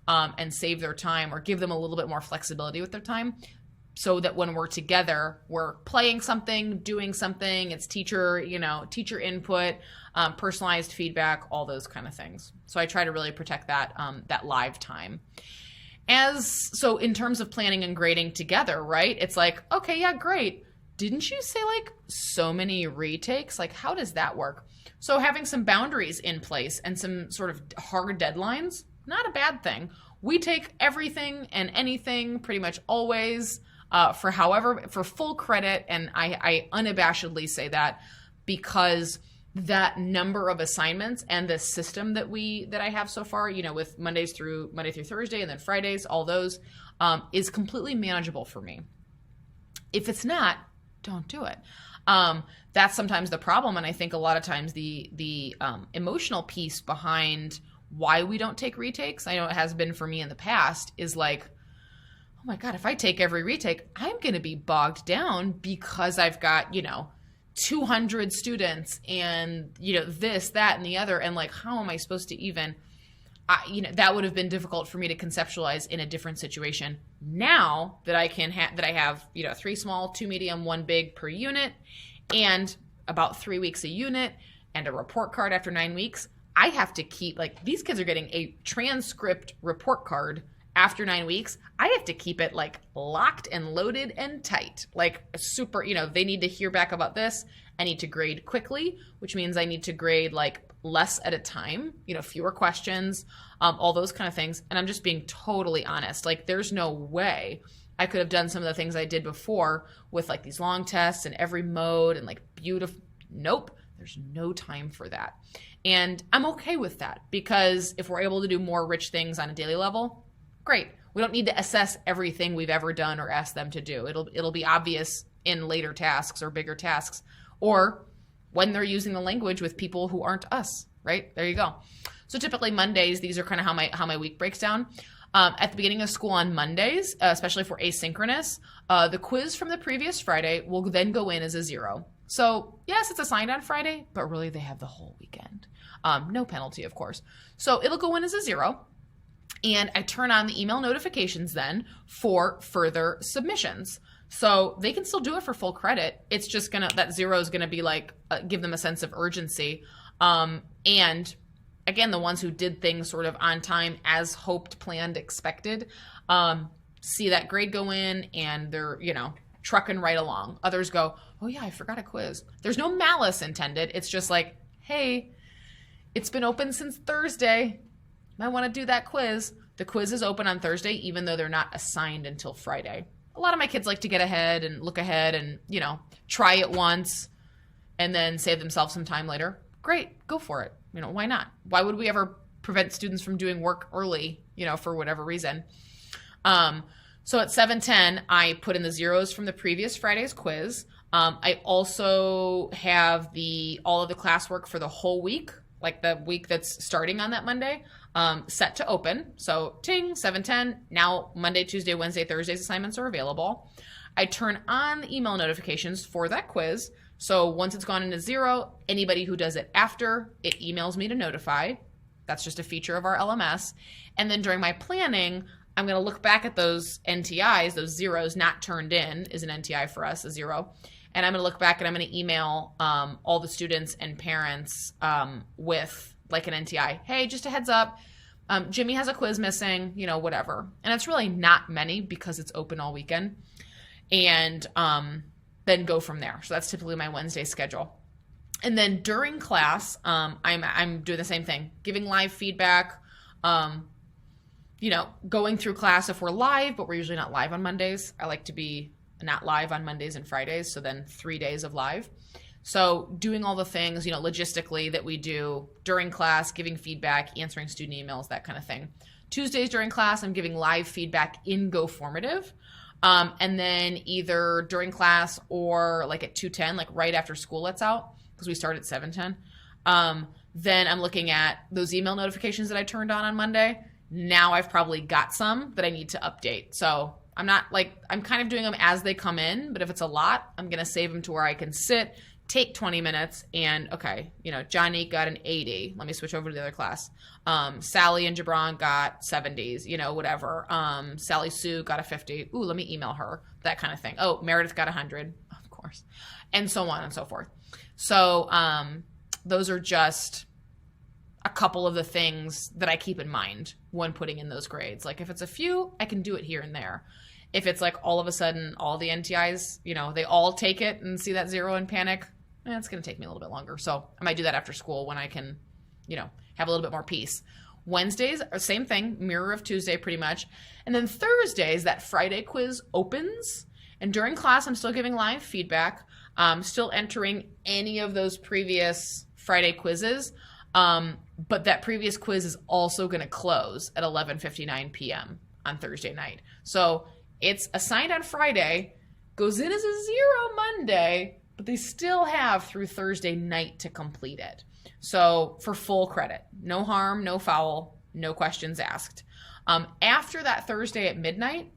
and save their time or give them a little bit more flexibility with their time so that when we're together, we're playing something, doing something, it's teacher input, personalized feedback, all those kind of things. So I try to really protect that live time. So in terms of planning and grading together, right? It's like, okay, yeah, great. Didn't you say like so many retakes? Like, how does that work? So having some boundaries in place and some sort of hard deadlines, not a bad thing. We take everything and anything pretty much always for full credit. And I unabashedly say that because that number of assignments and the system that I have so far, with Monday through Thursday and then Fridays, all those, is completely manageable for me. If it's not, don't do it. That's sometimes the problem. And I think a lot of times the emotional piece behind why we don't take retakes, I know it has been for me in the past, is like, oh my God, if I take every retake, I'm going to be bogged down because I've got, 200 students and, this, that, and the other. And like, how am I supposed to even, that would have been difficult for me to conceptualize in a different situation. Now that I have 3 small, 2 medium, 1 big per unit, and about 3 weeks a unit, and a report card after 9 weeks, I have to keep, like, these kids are getting a transcript report card after 9 weeks. I have to keep it like locked and loaded and tight, like super, they need to hear back about this. I need to grade quickly, which means I need to grade like less at a time, fewer questions, all those kind of things. And I'm just being totally honest. Like there's no way I could have done some of the things I did before with like these long tests and every mode and like beautiful. Nope. There's no time for that. And I'm okay with that because if we're able to do more rich things on a daily level, great. We don't need to assess everything we've ever done or asked them to do. It'll be obvious in later tasks or bigger tasks, or when they're using the language with people who aren't us, right? There you go. So typically Mondays, these are kind of how my week breaks down. At the beginning of school on Mondays, especially for asynchronous, the quiz from the previous Friday will then go in as a 0. So yes, it's assigned on Friday, but really they have the whole weekend. No penalty, of course. So it'll go in as a 0. And I turn on the email notifications then for further submissions. So they can still do it for full credit. It's just that 0 is gonna be like, give them a sense of urgency. And again, the ones who did things sort of on time, as hoped, planned, expected, see that grade go in and they're, trucking right along. Others go, oh yeah, I forgot a quiz. There's no malice intended. It's just like, hey, it's been open since Thursday. Might want to do that quiz. The quiz is open on Thursday, even though they're not assigned until Friday. A lot of my kids like to get ahead and look ahead and, try it once and then save themselves some time later. Great, go for it. Why not? Why would we ever prevent students from doing work early, for whatever reason? So at 7:10, I put in the zeros from the previous Friday's quiz. I also have all of the classwork for the whole week, like the week that's starting on that Monday, set to open. So ting, 7:10, now Monday, Tuesday, Wednesday, Thursday's assignments are available. I turn on the email notifications for that quiz. So once it's gone into zero, anybody who does it after, it emails me to notify. That's just a feature of our LMS. And then during my planning, I'm going to look back at those NTIs, those zeros not turned in is an NTI for us, a zero. And I'm going to look back and I'm going to email all the students and parents with like an NTI. Hey, just a heads up, Jimmy has a quiz missing, whatever. And it's really not many because it's open all weekend. And then go from there. So that's typically my Wednesday schedule. And then during class, I'm doing the same thing, giving live feedback, going through class if we're live, but we're usually not live on Mondays. I like to be not live on Mondays and Fridays, so then 3 days of live. So doing all the things, logistically that we do during class, giving feedback, answering student emails, that kind of thing. Tuesdays during class, I'm giving live feedback in GoFormative. And then either during class or like at 2:10, like right after school lets out, because we start at 7:10. Then I'm looking at those email notifications that I turned on Monday. Now I've probably got some that I need to update. So I'm kind of doing them as they come in, but if it's a lot, I'm going to save them to where I can sit, take 20 minutes and, okay, Johnny got an 80. Let me switch over to the other class. Sally and Jabron got 70s, whatever. Sally Sue got a 50. Ooh, let me email her, that kind of thing. Oh, Meredith got 100, of course, and so on and so forth. So those are just a couple of the things that I keep in mind when putting in those grades. Like if it's a few, I can do it here and there. If it's like all of a sudden all the NTIs, they all take it and see that zero and panic, it's going to take me a little bit longer. So I might do that after school when I can, have a little bit more peace. Wednesdays are same thing, mirror of Tuesday pretty much. And then Thursdays, that Friday quiz opens. And during class, I'm still giving live feedback, still entering any of those previous Friday quizzes. But that previous quiz is also going to close at 11:59 p.m. on Thursday night. So it's assigned on Friday, goes in as a zero Monday, but they still have through Thursday night to complete it. So for full credit, no harm, no foul, no questions asked. After that Thursday at midnight,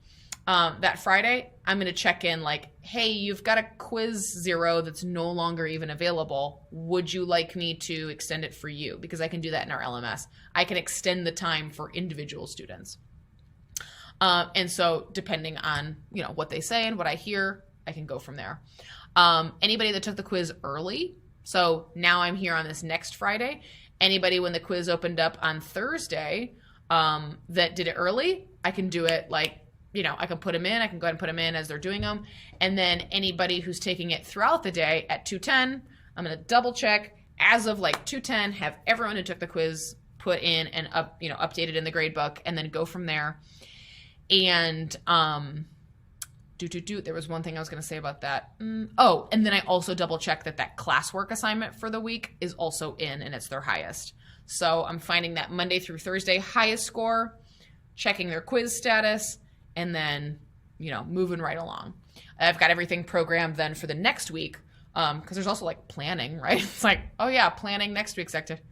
that Friday, I'm going to check in like, hey, you've got a quiz zero that's no longer even available. Would you like me to extend it for you? Because I can do that in our LMS. I can extend the time for individual students. And so depending on, what they say and what I hear, I can go from there. Anybody that took the quiz early, so now I'm here on this next Friday. Anybody when the quiz opened up on Thursday that did it early, I can do it like, I can put them in. I can go ahead and put them in as they're doing them. And then anybody who's taking it throughout the day at 2:10, I'm going to double check as of like 2:10, have everyone who took the quiz put in and updated in the grade book, and then go from there. And there was one thing I was going to say about that. Oh, and then I also double check that classwork assignment for the week is also in and it's their highest. So I'm finding that Monday through Thursday highest score, checking their quiz status, and then, moving right along. I've got everything programmed then for the next week because there's also like planning, right? It's like, oh yeah, planning next week's activity.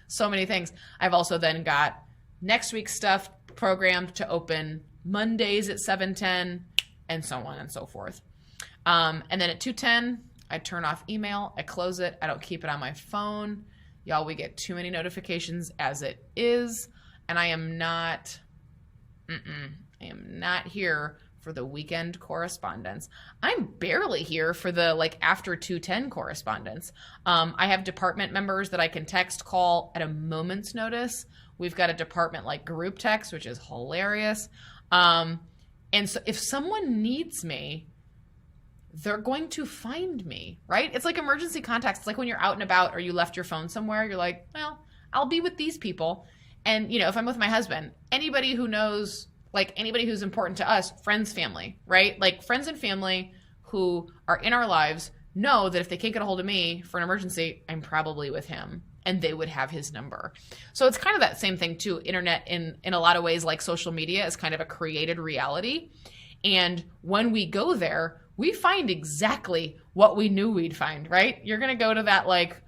So many things. I've also then got next week's stuff programmed to open Mondays at 7:10 and so on and so forth. And then at 2:10, I turn off email. I close it. I don't keep it on my phone. Y'all, we get too many notifications as it is. And I am not here for the weekend correspondence. I'm barely here for the like after 2:10 correspondence. I have department members that I can text, call at a moment's notice. We've got a department like group text, which is hilarious. And so if someone needs me, they're going to find me, right? It's like emergency contacts. It's like when you're out and about or you left your phone somewhere, you're like, well, I'll be with these people. And, if I'm with my husband, anybody who knows, like anybody who's important to us, friends, family, right? Like friends and family who are in our lives know that if they can't get a hold of me for an emergency, I'm probably with him and they would have his number. So it's kind of that same thing too. Internet in a lot of ways, like social media, is kind of a created reality. And when we go there, we find exactly what we knew we'd find, right? You're going to go to that like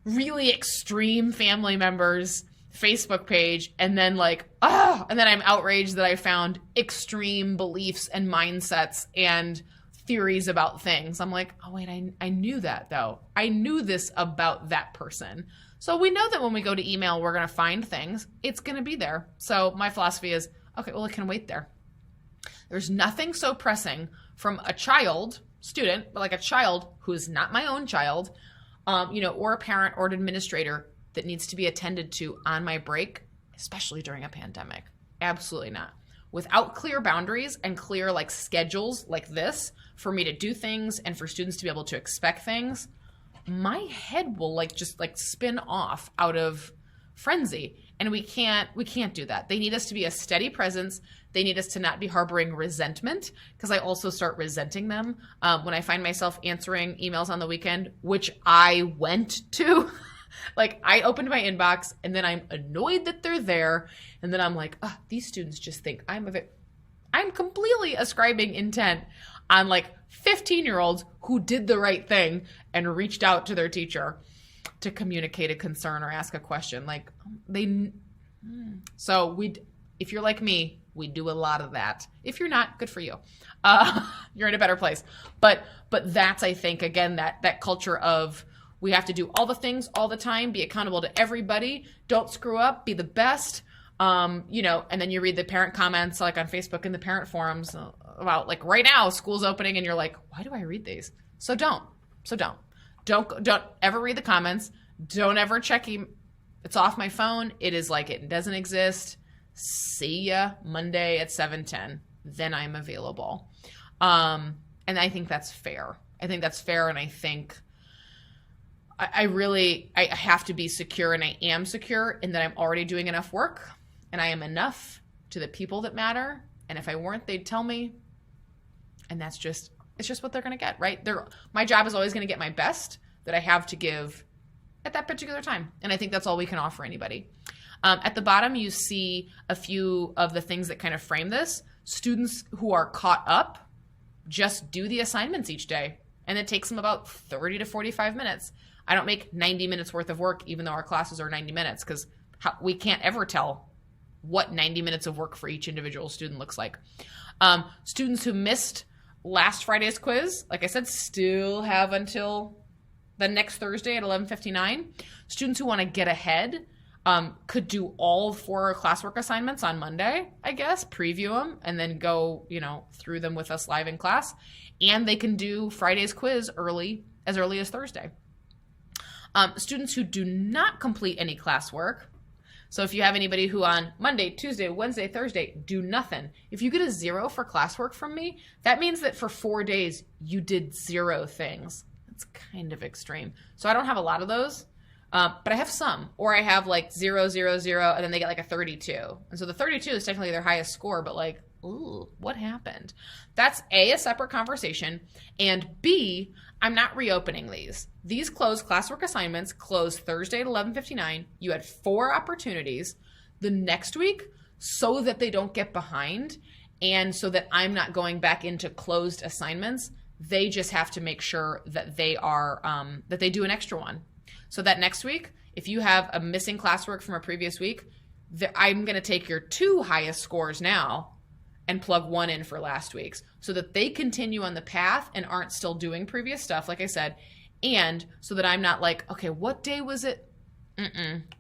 really extreme family member's Facebook page and then like, and then I'm outraged that I found extreme beliefs and mindsets and theories about things. I'm like, oh wait, I knew that though. I knew this about that person. So we know that when we go to email, we're going to find things. It's going to be there. So my philosophy is, okay, well, it can wait there. There's nothing so pressing from a student, but like a child who is not my own child, or a parent or an administrator that needs to be attended to on my break, especially during a pandemic. Absolutely not. Without clear boundaries and clear like schedules like this for me to do things and for students to be able to expect things, my head will just spin off out of frenzy. And we can't do that. They need us to be a steady presence. They need us to not be harboring resentment, because I also start resenting them when I find myself answering emails on the weekend, which I went to. Like I opened my inbox and then I'm annoyed that they're there. And then I'm like, these students just think I'm completely ascribing intent on like 15-year-olds who did the right thing and reached out to their teacher to communicate a concern or ask a question. If you're like me, we do a lot of that. If you're not, good for you. You're in a better place. But that's, I think, again, that culture of we have to do all the things all the time, be accountable to everybody, don't screw up, be the best. And then you read the parent comments like on Facebook and the parent forums about like right now school's opening and you're like, why do I read these? So don't ever read the comments. Don't ever check it's off my phone. It is like it doesn't exist. See ya Monday at 7:10. Then I'm available. And I think that's fair. And I think I have to be secure, and I am secure in that I'm already doing enough work and I am enough to the people that matter. And if I weren't, they'd tell me. And it's just what they're going to get, right? My job is always going to get my best that I have to give at that particular time. And I think that's all we can offer anybody. At the bottom, you see a few of the things that kind of frame this. Students who are caught up just do the assignments each day. And it takes them about 30 to 45 minutes. I don't make 90 minutes worth of work, even though our classes are 90 minutes, because we can't ever tell what 90 minutes of work for each individual student looks like. Students who missed last Friday's quiz, like I said, still have until the next Thursday at 11:59. Students who want to get ahead could do all 4 classwork assignments on Monday, I guess, preview them, and then go, through them with us live in class. And they can do Friday's quiz as early as Thursday. Students who do not complete any classwork. So if you have anybody who on Monday, Tuesday, Wednesday, Thursday do nothing, if you get a 0 for classwork from me, that means that for 4 days you did 0 things. That's kind of extreme. So I don't have a lot of those, but I have some. Or I have like 0, 0, 0, and then they get like a 32. And so the 32 is technically their highest score, but like, ooh, what happened? That's A, a separate conversation, and B, I'm not reopening these. These classwork assignments close Thursday at 11:59. You had 4 opportunities the next week so that they don't get behind and so that I'm not going back into closed assignments. They just have to make sure that they are that they do an extra one. So that next week, if you have a missing classwork from a previous week, I'm going to take your 2 highest scores now and plug 1 in for last week's so that they continue on the path and aren't still doing previous stuff, like I said, and so that I'm not like, okay, what day was it?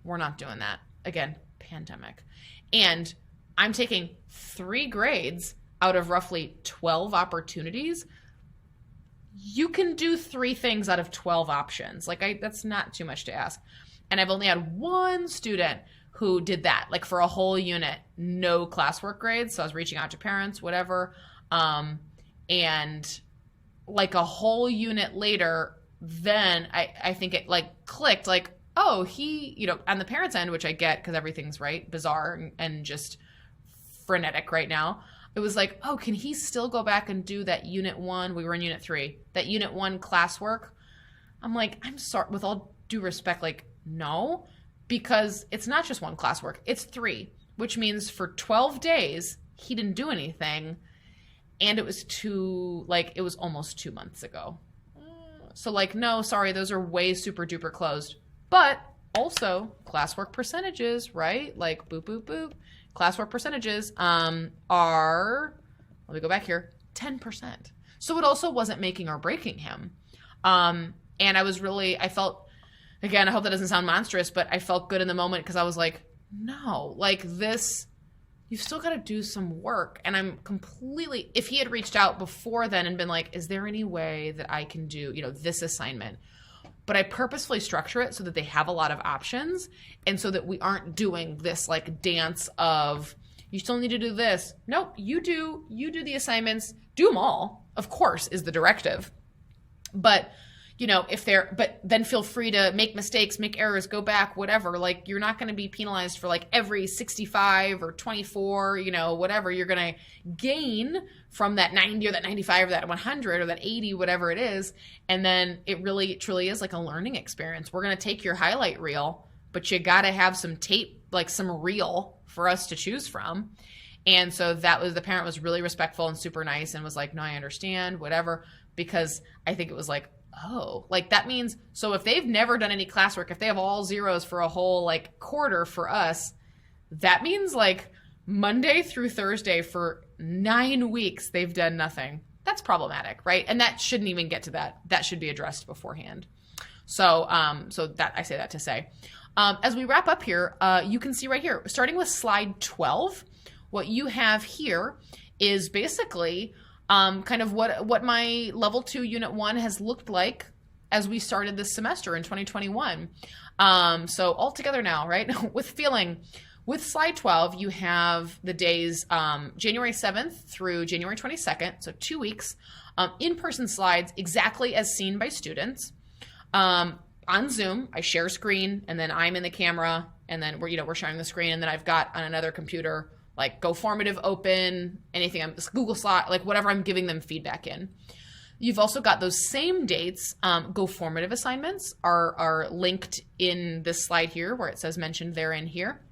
We're not doing that. Again, pandemic. And I'm taking 3 grades out of roughly 12 opportunities, you can do 3 things out of 12 options. Like that's not too much to ask. And I've only had one student who did that, like for a whole unit, no classwork grades. So I was reaching out to parents, whatever. And like a whole unit later, then I think it like clicked, like, oh, he, you know, on the parents' end, which I get because everything's right, bizarre and just frenetic right now. It was like, oh, can he still go back and do that unit 1? We were in unit 3, that unit 1 classwork. I'm like, I'm sorry, with all due respect, like, no, because it's not just 1 classwork, it's 3, which means for 12 days, he didn't do anything. And it was it was almost 2 months ago. So like, no, sorry, those are way super duper closed. But also classwork percentages, right? Like boop, boop, boop. Classwork percentages are, let me go back here, 10%. So it also wasn't making or breaking him. And I felt, again, I hope that doesn't sound monstrous, but I felt good in the moment because I was like, no, like this, you've still got to do some work. And I'm completely, if he had reached out before then and been like, is there any way that I can do, you know, this assignment? But I purposefully structure it so that they have a lot of options and so that we aren't doing this like dance of, you still need to do this. Nope, you do the assignments, do them all, of course, is the directive. But, you know, but then feel free to make mistakes, make errors, go back, whatever. Like, you're not going to be penalized for like every 65 or 24, you know, whatever. You're going to gain from that 90 or that 95 or that 100 or that 80, whatever it is. And then it really, truly is like a learning experience. We're going to take your highlight reel, but you got to have some tape, like some reel for us to choose from. And so the parent was really respectful and super nice and was like, no, I understand, whatever. Because I think it was like, oh, like that means, so if they've never done any classwork, if they have all zeros for a whole like quarter for us, that means like Monday through Thursday for 9 weeks, they've done nothing. That's problematic, right? And that shouldn't even get to that. That should be addressed beforehand. So that I say that to say, as we wrap up here, you can see right here, starting with slide 12, what you have here is basically kind of what my level 2 unit 1 has looked like as we started this semester in 2021. So all together now, right? With slide 12, you have the days January 7th through January 22nd, so 2 weeks, in-person slides exactly as seen by students. On Zoom, I share screen, and then I'm in the camera, and then we're sharing the screen, and then I've got on another computer like GoFormative open, anything, Google Slide, like whatever I'm giving them feedback in. You've also got those same dates. GoFormative assignments are linked in this slide here where it says mentioned therein here.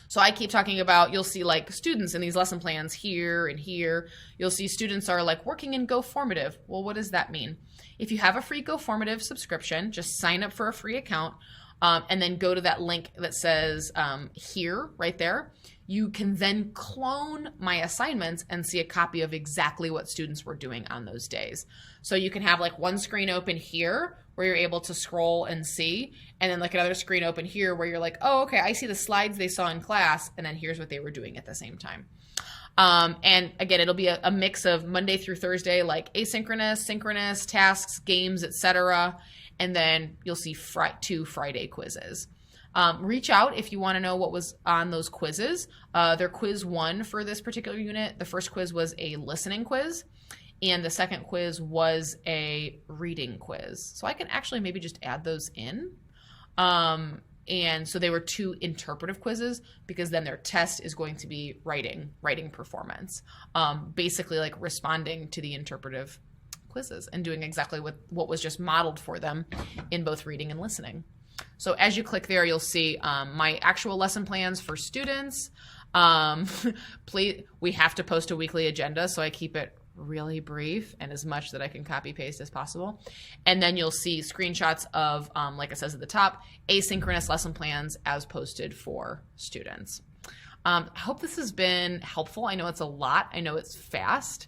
So I keep talking about, you'll see like students in these lesson plans here and here. You'll see students are like working in GoFormative. Well, what does that mean? If you have a free GoFormative subscription, just sign up for a free account and then go to that link that says here, right there. You can then clone my assignments and see a copy of exactly what students were doing on those days. So you can have like one screen open here where you're able to scroll and see, and then like another screen open here where you're like, oh, okay, I see the slides they saw in class, and then here's what they were doing at the same time. And again, it'll be a mix of Monday through Thursday, like asynchronous, synchronous, tasks, games, etc. And then you'll see 2 Friday quizzes. Reach out if you want to know what was on those quizzes. They're quiz 1 for this particular unit. The first quiz was a listening quiz, and the second quiz was a reading quiz. So I can actually maybe just add those in. And so they were 2 interpretive quizzes because then their test is going to be writing performance, basically like responding to the interpretive quizzes and doing exactly what was just modeled for them in both reading and listening. So as you click there, you'll see my actual lesson plans for students. Please, we have to post a weekly agenda, so I keep it really brief and as much that I can copy paste as possible. And then you'll see screenshots of, like it says at the top, asynchronous lesson plans as posted for students. I hope this has been helpful. I know it's a lot. I know it's fast.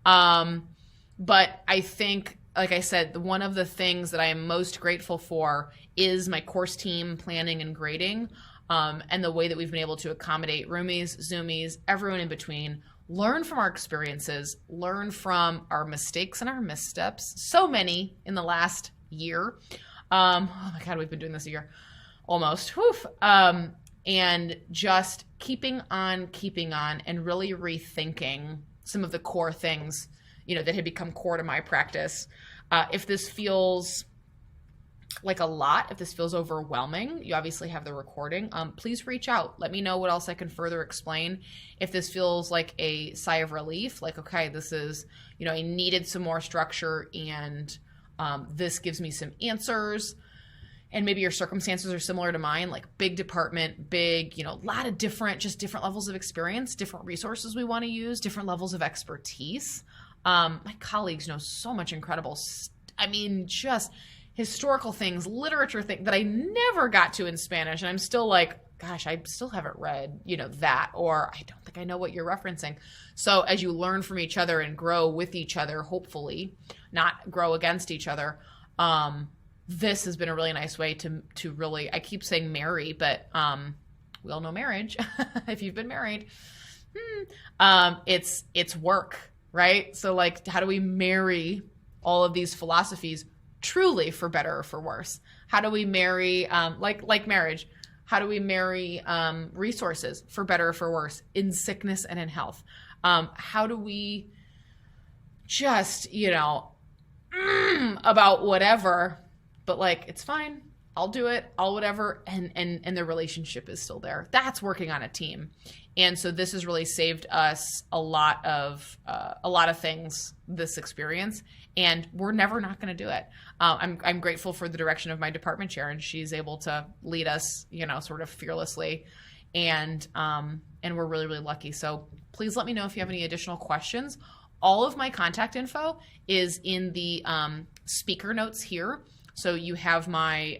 But I think, like I said, one of the things that I am most grateful for is my course team planning and grading, and the way that we've been able to accommodate Roomies, Zoomies, everyone in between learn from our experiences, learn from our mistakes and our missteps. So many in the last year. Oh my God, we've been doing this a year almost. Whew. And just keeping on and really rethinking some of the core things, that had become core to my practice. If this feels like a lot, if this feels overwhelming, you obviously have the recording. Please reach out. Let me know what else I can further explain. If this feels like a sigh of relief, like, okay, this is, I needed some more structure and this gives me some answers. And maybe your circumstances are similar to mine, like big department, big, a lot of different levels of experience, different resources we want to use, different levels of expertise. My colleagues know so much incredible, just historical things, literature things that I never got to in Spanish. And I'm still like, gosh, I still haven't read, that, or I don't think I know what you're referencing. So as you learn from each other and grow with each other, hopefully not grow against each other, this has been a really nice way to really, I keep saying marry, but we all know marriage. If you've been married, it's work, right? So like, how do we marry all of these philosophies truly for better or for worse? How do we marry, like marriage, how do we marry resources for better or for worse in sickness and in health? How do we just, about whatever, but like, it's fine. I'll do it. I'll whatever. And the relationship is still there. That's working on a team. And so this has really saved us a lot of things, this experience, and we're never not going to do it. I'm grateful for the direction of my department chair, and she's able to lead us, sort of fearlessly. And we're really, really lucky. So please let me know if you have any additional questions. All of my contact info is in the speaker notes here. So you have my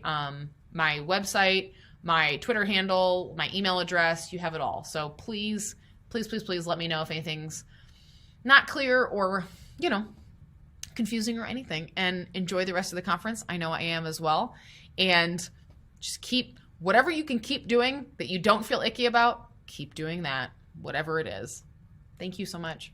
my website, my Twitter handle, my email address, you have it all. So please let me know if anything's not clear or, confusing or anything. And enjoy the rest of the conference. I know I am as well. And just keep, whatever you can keep doing that you don't feel icky about, keep doing that, whatever it is. Thank you so much.